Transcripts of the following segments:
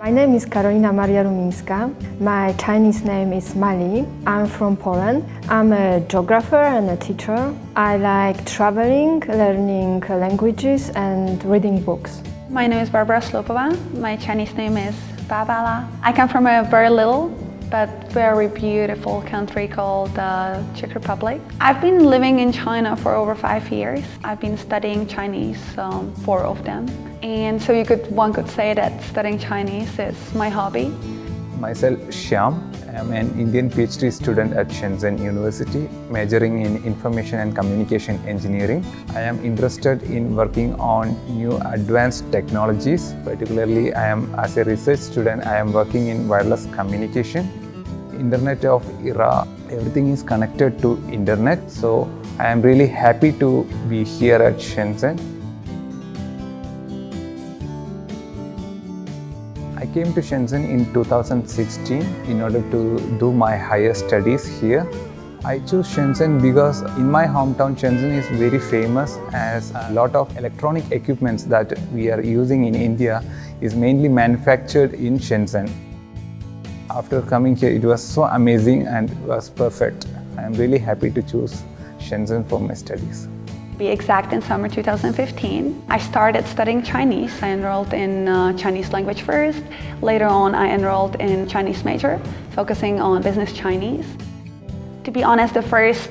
My name is Karolina Maria Rumińska. My Chinese name is Mali. I'm from Poland. I'm a geographer and a teacher. I like traveling, learning languages and reading books. My name is Barbara Slopova. My Chinese name is Babala. I come from a very little but very beautiful country called the Czech Republic. I've been living in China for over 5 years. I've been studying Chinese, 4 of them. And so one could say that studying Chinese is my hobby. Myself, Shyam. I'm an Indian PhD student at Shenzhen University, majoring in Information and Communication Engineering. I am interested in working on new advanced technologies. Particularly, as a research student, I am working in wireless communication. Internet of era, everything is connected to internet. So I am really happy to be here at Shenzhen. I came to Shenzhen in 2016 in order to do my higher studies here. I chose Shenzhen because in my hometown Shenzhen is very famous as a lot of electronic equipments that we are using in India is mainly manufactured in Shenzhen. After coming here, it was so amazing and was perfect. I am really happy to choose Shenzhen for my studies. To be exact, in summer 2015, I started studying Chinese. I enrolled in Chinese language first. Later on, I enrolled in Chinese major, focusing on business Chinese. To be honest, the first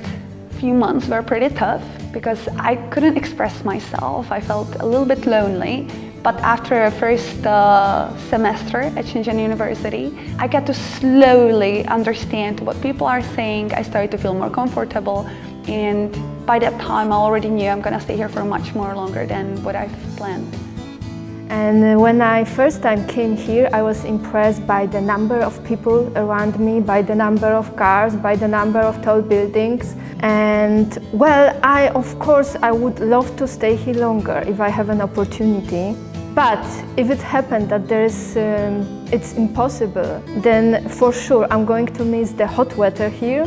few months were pretty tough because I couldn't express myself. I felt a little bit lonely. But after a first semester at Shenzhen University, I got to slowly understand what people are saying. I started to feel more comfortable, and by that time I already knew I'm gonna stay here for much more longer than what I've planned. And when I first time came here, I was impressed by the number of people around me, by the number of cars, by the number of tall buildings. And well, of course, I would love to stay here longer if I have an opportunity. But if it happened that it's impossible, then for sure I'm going to miss the hot weather here,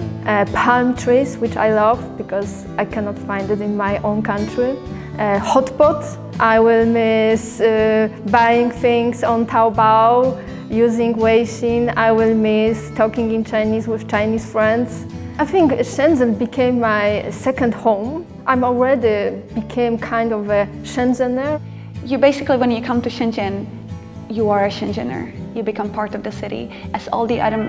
palm trees, which I love because I cannot find it in my own country, hot pot. I will miss buying things on Taobao, using Weixin. I will miss talking in Chinese with Chinese friends. I think Shenzhen became my second home. I'm already became kind of a Shenzhener. You basically, when you come to Shenzhen, you are a Shenzhener. You become part of the city, as all the other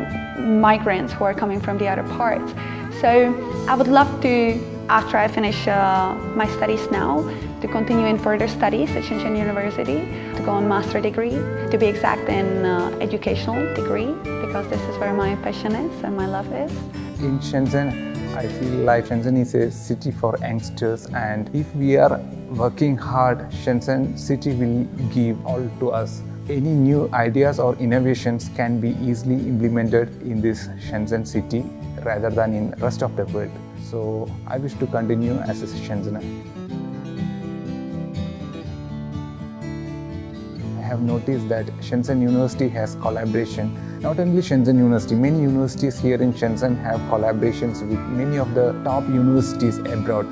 migrants who are coming from the other parts. So I would love to, after I finish my studies now, to continue in further studies at Shenzhen University, to go on master degree, to be exact in educational degree, because this is where my passion is and my love is. In Shenzhen, I feel like Shenzhen is a city for youngsters, and if we are working hard, Shenzhen city will give all to us. Any new ideas or innovations can be easily implemented in this Shenzhen city rather than in rest of the world. So I wish to continue as a Shenzhener. I have noticed that Shenzhen University has collaboration. Not only Shenzhen University, many universities here in Shenzhen have collaborations with many of the top universities abroad.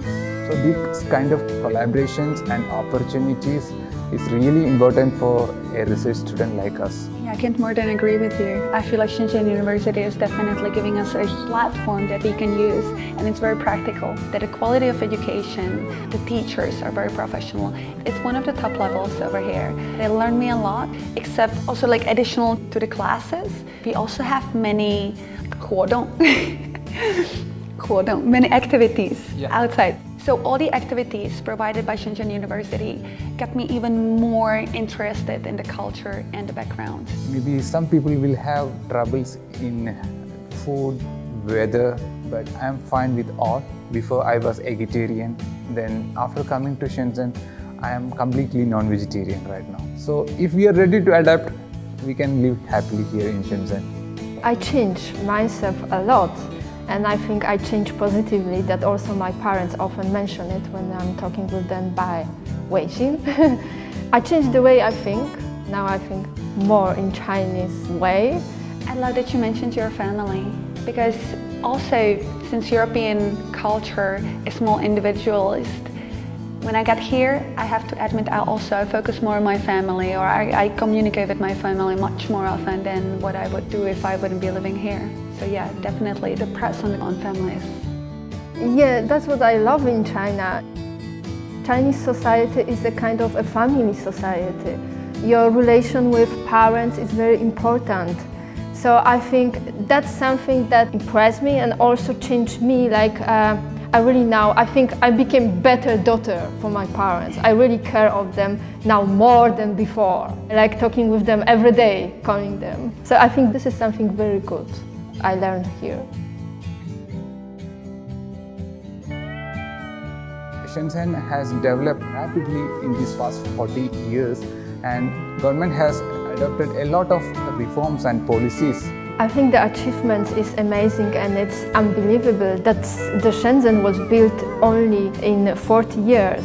So these kind of collaborations and opportunities is really important for a research student like us. Yeah, I can't more than agree with you. I feel like Shenzhen University is definitely giving us a platform that we can use, and it's very practical. That the quality of education, the teachers are very professional. It's one of the top levels over here. They learn me a lot, except also like additional to the classes. We also have many many activities outside. So all the activities provided by Shenzhen University got me even more interested in the culture and the background. Maybe some people will have troubles in food, weather, but I'm fine with all. Before I was vegetarian, then after coming to Shenzhen, I am completely non-vegetarian right now. So if we are ready to adapt, we can live happily here in Shenzhen. I changed myself a lot. And I think I changed positively. That also my parents often mention it when I'm talking with them by Weixin. I changed the way I think. Now I think more in Chinese way. I love that you mentioned your family, because also since European culture is more individualist, When I got here, I have to admit I also focus more on my family, or I communicate with my family much more often than what I would do if I wouldn't be living here. So yeah, definitely the pressure on families. Yeah, that's what I love in China. Chinese society is a kind of a family society. Your relation with parents is very important. So I think that's something that impressed me and also changed me. Like, I think I became better daughter for my parents. I really care of them now more than before. I like talking with them every day, calling them. So I think this is something very good I learned here. Shenzhen has developed rapidly in these past 40 years, and government has adopted a lot of reforms and policies. I think the achievement is amazing and it's unbelievable that the Shenzhen was built only in 40 years.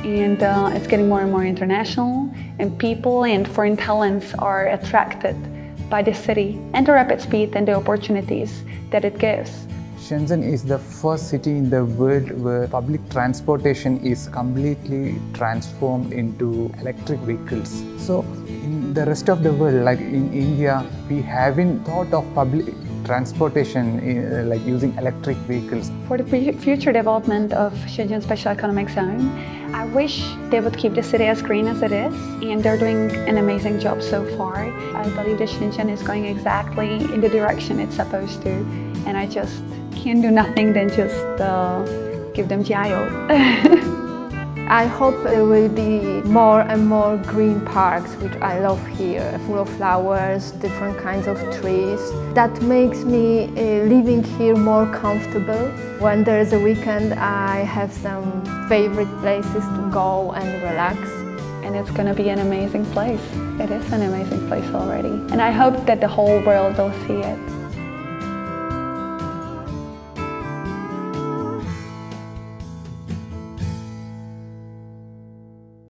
And it's getting more and more international, and people and foreign talents are attracted by the city and the rapid speed and the opportunities that it gives. Shenzhen is the first city in the world where public transportation is completely transformed into electric vehicles. So in the rest of the world, like in India, we haven't thought of public transportation like using electric vehicles. For the future development of Shenzhen Special Economic Zone, I wish they would keep the city as green as it is, and they're doing an amazing job so far. I believe that Shenzhen is going exactly in the direction it's supposed to, and I just can't do nothing than just give them jiayo. I hope there will be more and more green parks, which I love here, full of flowers, different kinds of trees. That makes me living here more comfortable. When there is a weekend, I have some favorite places to go and relax. And it's going to be an amazing place. It is an amazing place already. And I hope that the whole world will see it.